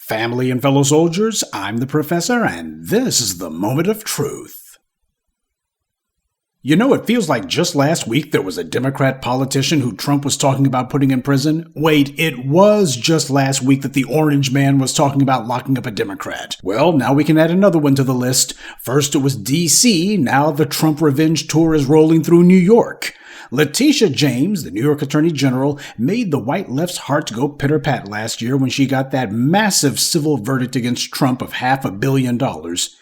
Family and fellow soldiers, I'm the Professor, and this is the Moment of Truth. You know, it feels like just last week there was a Democrat politician who Trump was talking about putting in prison. Wait, it was just last week that the Orange Man was talking about locking up a Democrat. Well, now we can add another one to the list. First it was D.C., now the Trump revenge tour is rolling through New York. Letitia James, the New York Attorney General, made the white left's heart go pitter-pat last year when she got that massive civil verdict against Trump of $500 million.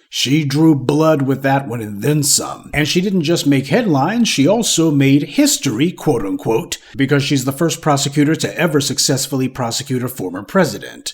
She drew blood with that one and then some. And she didn't just make headlines, she also made history, quote-unquote, because she's the first prosecutor to ever successfully prosecute a former president.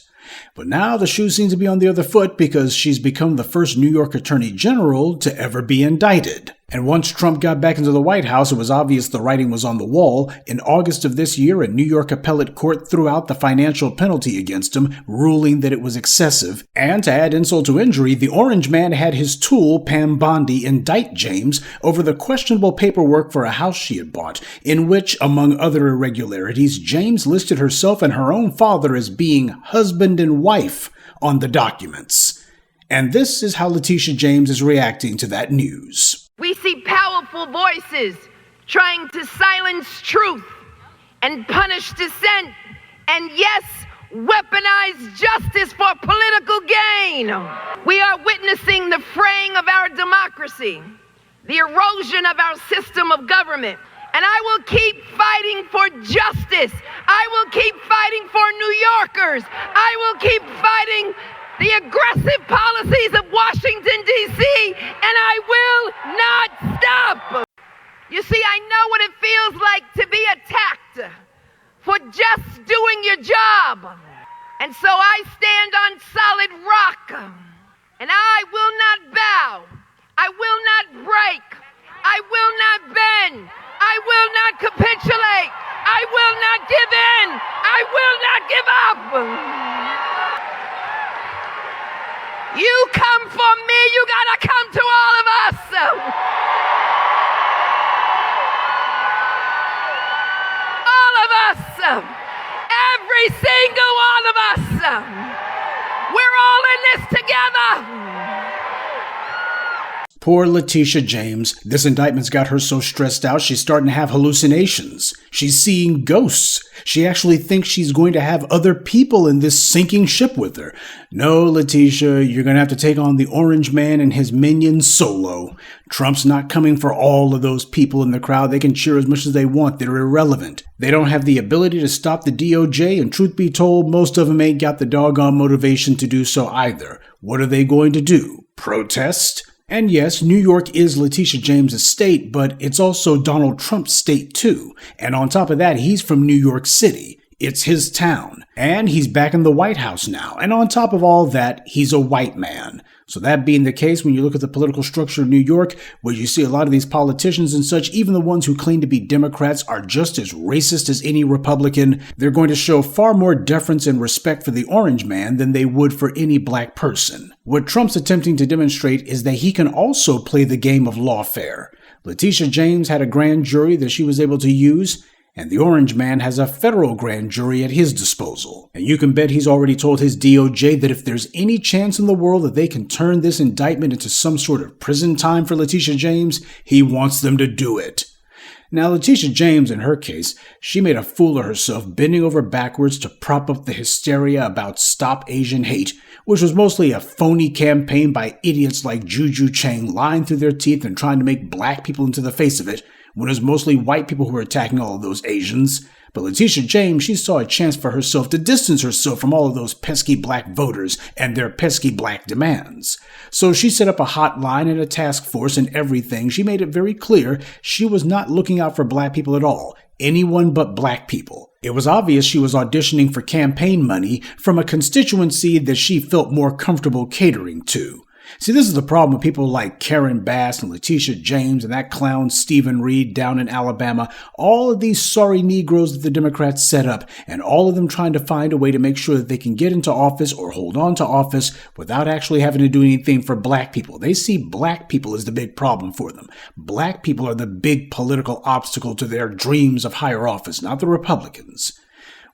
But now the shoe seems to be on the other foot because she's become the first New York Attorney General to ever be indicted. And once Trump got back into the White House, it was obvious the writing was on the wall. In August of this year, a New York appellate court threw out the financial penalty against him, ruling that it was excessive. And to add insult to injury, the Orange Man had his tool, Pam Bondi, indict James over the questionable paperwork for a house she had bought, in which, among other irregularities, James listed herself and her own father as being husband and wife on the documents. And this is how Letitia James is reacting to that news. We see powerful voices trying to silence truth and punish dissent, and yes, weaponize justice for political gain. We are witnessing the fraying of our democracy, the erosion of our system of government, and I will keep fighting for justice. I will keep fighting for New Yorkers. I will keep fighting the aggressive policies of Washington, D.C., and I will not stop. You see, I know what it feels like to be attacked for just doing your job. And so I stand on solid rock, and I will not bow. I will not break. I will not bend. I will not capitulate. I will not give in. I will not give up. You come for me, you gotta come to all of us. All of us. Every single one of us. We're all in this together. Poor Letitia James. This indictment's got her so stressed out she's starting to have hallucinations. She's seeing ghosts. She actually thinks she's going to have other people in this sinking ship with her. No, Letitia, you're going to have to take on the Orange Man and his minions solo. Trump's not coming for all of those people in the crowd. They can cheer as much as they want. They're irrelevant. They don't have the ability to stop the DOJ, and truth be told, most of them ain't got the doggone motivation to do so either. What are they going to do? Protest? And yes, New York is Letitia James' state, but it's also Donald Trump's state too. And on top of that, he's from New York City. It's his town. And he's back in the White House now. And on top of all that, he's a white man. So that being the case, when you look at the political structure of New York, where you see a lot of these politicians and such, even the ones who claim to be Democrats are just as racist as any Republican, they're going to show far more deference and respect for the Orange Man than they would for any black person. What Trump's attempting to demonstrate is that he can also play the game of lawfare. Letitia James had a grand jury that she was able to use, and the Orange Man has a federal grand jury at his disposal. And you can bet he's already told his DOJ that if there's any chance in the world that they can turn this indictment into some sort of prison time for Letitia James, he wants them to do it. Now, Letitia James, in her case, she made a fool of herself bending over backwards to prop up the hysteria about Stop Asian Hate, which was mostly a phony campaign by idiots like Juju Chang lying through their teeth and trying to make black people into the face of it, when it was mostly white people who were attacking all of those Asians. But Letitia James, she saw a chance for herself to distance herself from all of those pesky black voters and their pesky black demands. So she set up a hotline and a task force and everything. She made it very clear she was not looking out for black people at all. Anyone but black people. It was obvious she was auditioning for campaign money from a constituency that she felt more comfortable catering to. See, this is the problem with people like Karen Bass and Letitia James and that clown Stephen Reed down in Alabama. All of these sorry Negroes that the Democrats set up, and all of them trying to find a way to make sure that they can get into office or hold on to office without actually having to do anything for black people. They see black people as the big problem for them. Black people are the big political obstacle to their dreams of higher office, not the Republicans.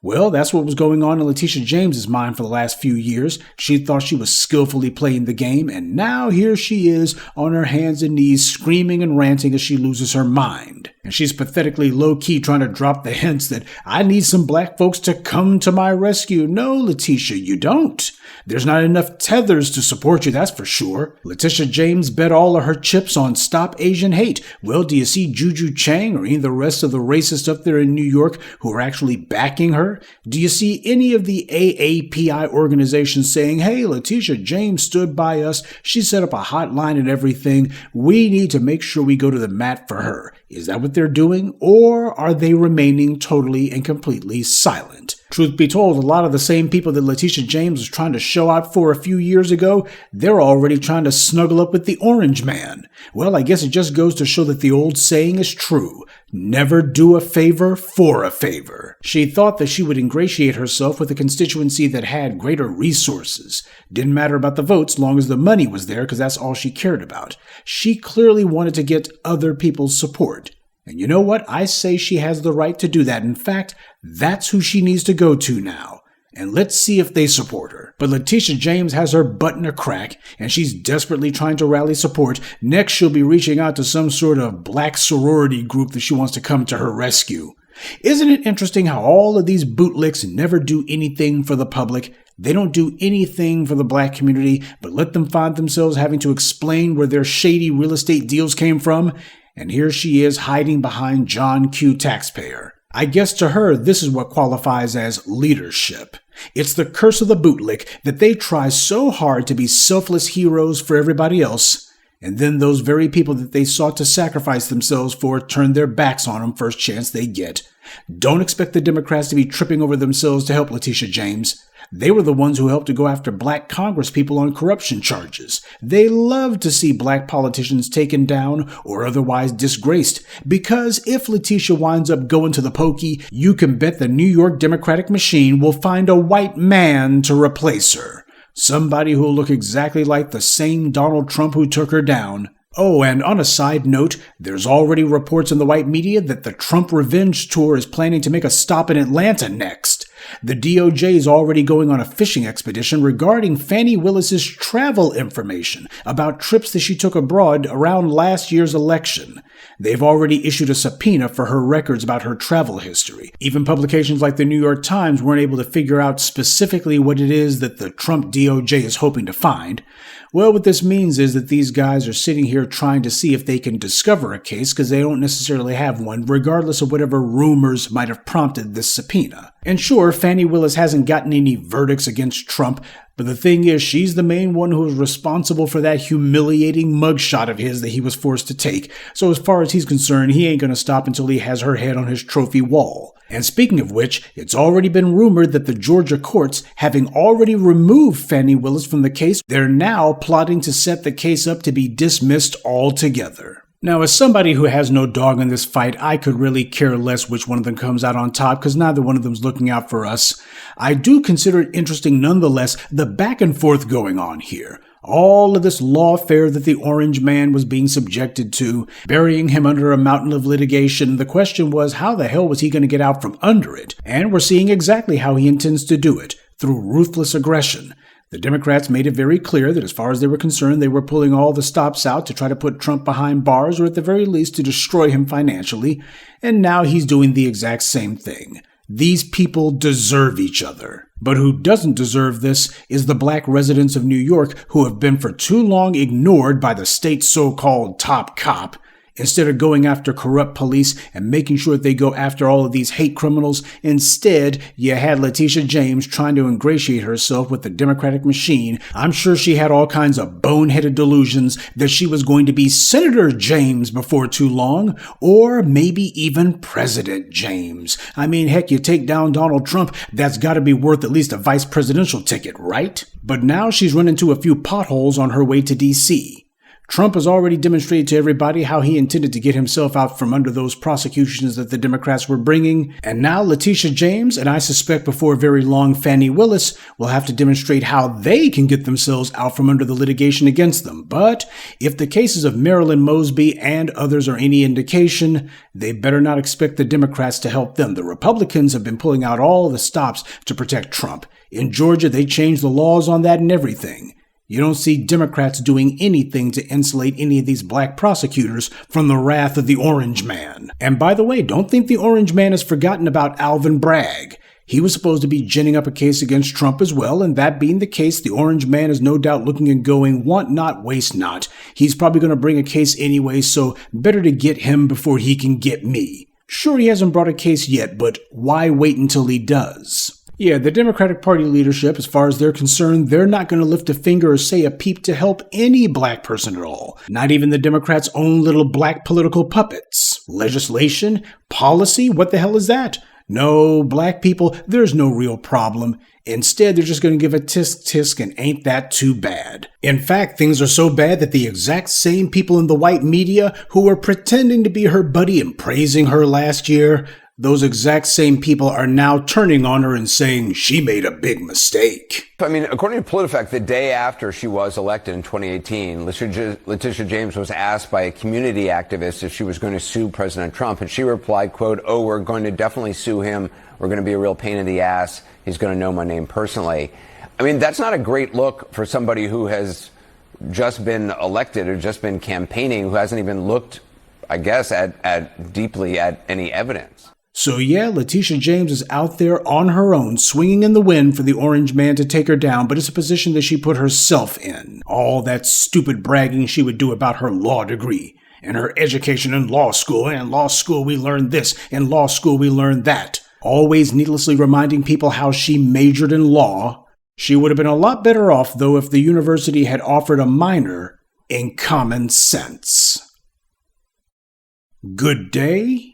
Well, that's what was going on in Letitia James's mind for the last few years. She thought she was skillfully playing the game, and now here she is on her hands and knees screaming and ranting as she loses her mind. And she's pathetically low-key trying to drop the hints that I need some black folks to come to my rescue. No, Letitia, you don't. There's not enough tethers to support you, that's for sure. Letitia James bet all of her chips on Stop Asian Hate. Well, do you see Juju Chang or any of the rest of the racists up there in New York who are actually backing her? Do you see any of the AAPI organizations saying, hey, Letitia James stood by us, she set up a hotline and everything, we need to make sure we go to the mat for her? Is that what they're doing, or are they remaining totally and completely silent? Truth be told, a lot of the same people that Letitia James was trying to show out for a few years ago, they're already trying to snuggle up with the Orange Man. Well, I guess it just goes to show that the old saying is true. Never do a favor for a favor. She thought that she would ingratiate herself with a constituency that had greater resources. Didn't matter about the votes, long as the money was there, because that's all she cared about. She clearly wanted to get other people's support. And you know what? I say she has the right to do that. In fact, that's who she needs to go to now. And let's see if they support her. But Letitia James has her butt in a crack, and she's desperately trying to rally support. Next, she'll be reaching out to some sort of black sorority group that she wants to come to her rescue. Isn't it interesting how all of these bootlicks never do anything for the public? They don't do anything for the black community, but let them find themselves having to explain where their shady real estate deals came from. And here she is hiding behind John Q. Taxpayer. I guess to her, this is what qualifies as leadership. It's the curse of the bootlick that they try so hard to be selfless heroes for everybody else, and then those very people that they sought to sacrifice themselves for turn their backs on them first chance they get. Don't expect the Democrats to be tripping over themselves to help Letitia James. They were the ones who helped to go after black congresspeople on corruption charges. They love to see black politicians taken down or otherwise disgraced, because if Letitia winds up going to the pokey, you can bet the New York Democratic machine will find a white man to replace her. Somebody who will look exactly like the same Donald Trump who took her down. Oh, and on a side note, there's already reports in the white media that the Trump Revenge Tour is planning to make a stop in Atlanta next. The DOJ is already going on a fishing expedition regarding Fani Willis's travel information about trips that she took abroad around last year's election. They've already issued a subpoena for her records about her travel history. Even publications like the New York Times weren't able to figure out specifically what it is that the Trump DOJ is hoping to find. Well, what this means is that these guys are sitting here trying to see if they can discover a case because they don't necessarily have one, regardless of whatever rumors might have prompted this subpoena. And sure, Fani Willis hasn't gotten any verdicts against Trump, but the thing is, she's the main one who is responsible for that humiliating mugshot of his that he was forced to take. So as far as he's concerned, he ain't going to stop until he has her head on his trophy wall. And speaking of which, it's already been rumored that the Georgia courts, having already removed Fani Willis from the case, they're now plotting to set the case up to be dismissed altogether. Now, as somebody who has no dog in this fight, I could really care less which one of them comes out on top because neither one of them's looking out for us. I do consider it interesting nonetheless, the back and forth going on here. All of this lawfare that the Orange Man was being subjected to, burying him under a mountain of litigation. The question was, how the hell was he going to get out from under it? And we're seeing exactly how he intends to do it, through ruthless aggression. The Democrats made it very clear that as far as they were concerned, they were pulling all the stops out to try to put Trump behind bars, or at the very least to destroy him financially. And now he's doing the exact same thing. These people deserve each other. But who doesn't deserve this is the black residents of New York who have been for too long ignored by the state's so-called top cop. Instead of going after corrupt police and making sure that they go after all of these hate criminals, instead, you had Letitia James trying to ingratiate herself with the Democratic machine. I'm sure she had all kinds of boneheaded delusions that she was going to be Senator James before too long, or maybe even President James. I mean, heck, you take down Donald Trump, that's got to be worth at least a vice presidential ticket, right? But now she's run into a few potholes on her way to D.C. Trump has already demonstrated to everybody how he intended to get himself out from under those prosecutions that the Democrats were bringing. And now Letitia James, and I suspect before very long Fani Willis, will have to demonstrate how they can get themselves out from under the litigation against them. But if the cases of Marilyn Mosby and others are any indication, they better not expect the Democrats to help them. The Republicans have been pulling out all the stops to protect Trump. In Georgia, they changed the laws on that and everything. You don't see Democrats doing anything to insulate any of these black prosecutors from the wrath of the Orange Man. And by the way, don't think the Orange Man has forgotten about Alvin Bragg. He was supposed to be ginning up a case against Trump as well, and that being the case, the Orange Man is no doubt looking and going, want not, waste not. He's probably going to bring a case anyway, so better to get him before he can get me. Sure, he hasn't brought a case yet, but why wait until he does? Yeah, the Democratic Party leadership, as far as they're concerned, they're not going to lift a finger or say a peep to help any black person at all. Not even the Democrats' own little black political puppets. Legislation? Policy? What the hell is that? No, black people, there's no real problem. Instead, they're just going to give a tisk-tisk and ain't that too bad. In fact, things are so bad that the exact same people in the white media who were pretending to be her buddy and praising her last year, those exact same people are now turning on her and saying she made a big mistake. I mean, according to PolitiFact, the day after she was elected in 2018, Letitia James was asked by a community activist if she was going to sue President Trump. And she replied, quote, "Oh, we're going to definitely sue him. We're going to be a real pain in the ass. He's going to know my name personally." I mean, that's not a great look for somebody who has just been elected or just been campaigning, who hasn't even looked, I guess, at deeply at any evidence. So yeah, Letitia James is out there on her own, swinging in the wind for the Orange Man to take her down, but it's a position that she put herself in. All that stupid bragging she would do about her law degree, and her education in law school, and in law school we learned this, in law school we learned that. Always needlessly reminding people how she majored in law. She would have been a lot better off, though, if the university had offered a minor in common sense. Good day.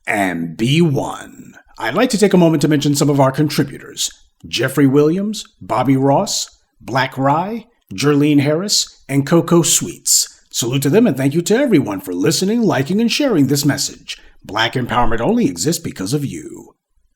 And be one. I'd like to take a moment to mention some of our contributors. Jeffrey Williams, Bobby Ross, Black Rye, Jerlene Harris, and Coco Sweets. Salute to them and thank you to everyone for listening, liking, and sharing this message. Black empowerment only exists because of you.